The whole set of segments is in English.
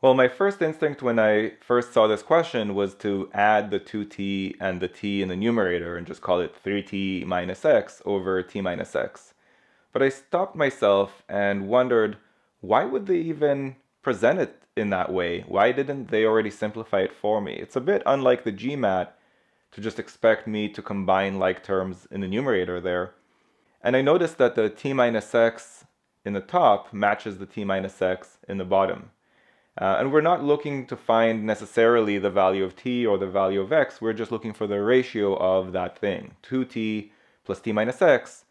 Well, my first instinct when I first saw this question was to add the 2t and the t in the numerator and just call it 3t minus x over t minus x. But I stopped myself and wondered, why would they even present it in that way? Why didn't they already simplify it for me? It's a bit unlike the GMAT to just expect me to combine like terms in the numerator there. And I noticed that the t minus x in the top matches the t minus x in the bottom. And we're not looking to find necessarily the value of t or the value of x, we're just looking for the ratio of that thing, 2t plus t minus x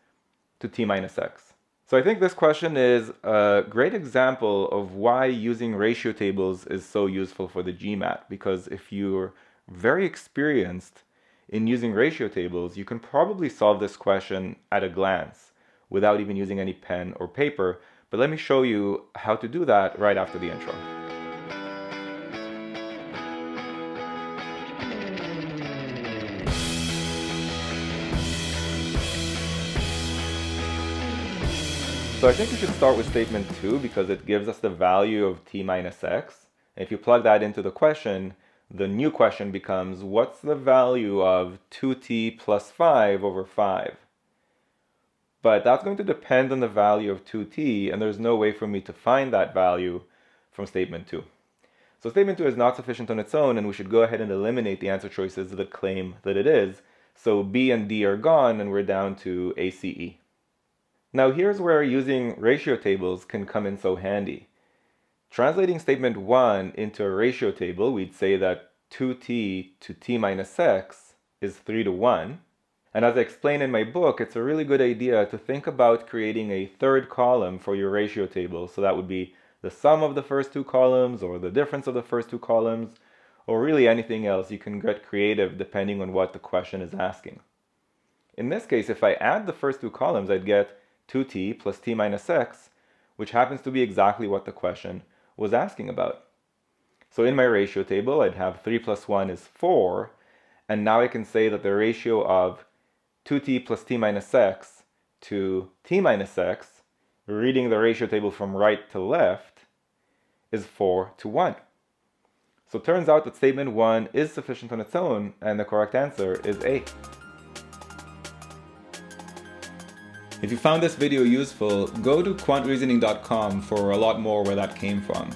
to t minus x. So I think this question is a great example of why using ratio tables is so useful for the GMAT, because if you're very experienced in using ratio tables, you can probably solve this question at a glance without even using any pen or paper. But let me show you how to do that right after the intro. So I think we should start with statement 2 because it gives us the value of t minus x. And if you plug that into the question, the new question becomes, what's the value of 2t plus 5 over 5? But that's going to depend on the value of 2t, and there's no way for me to find that value from statement 2. So statement 2 is not sufficient on its own, and we should go ahead and eliminate the answer choices that claim that it is. So B and D are gone, and we're down to ACE. Now here's where using ratio tables can come in so handy. Translating statement 1 into a ratio table, we'd say that 2t to t minus x is 3 to 1. And as I explain in my book, it's a really good idea to think about creating a third column for your ratio table. So that would be the sum of the first two columns, or the difference of the first two columns, or really anything else. You can get creative depending on what the question is asking. In this case, if I add the first two columns, I'd get 2t plus t minus x, which happens to be exactly what the question was asking about. So in my ratio table, I'd have 3 plus 1 is 4, and now I can say that the ratio of 2t plus t minus x to t minus x, reading the ratio table from right to left, is 4 to 1. So it turns out that statement 1 is sufficient on its own, and the correct answer is A. If you found this video useful, go to quantreasoning.com for a lot more where that came from.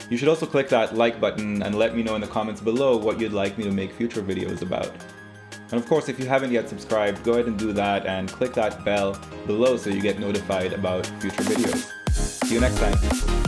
You should also click that like button and let me know in the comments below what you'd like me to make future videos about. And of course, if you haven't yet subscribed, go ahead and do that and click that bell below so you get notified about future videos. See you next time.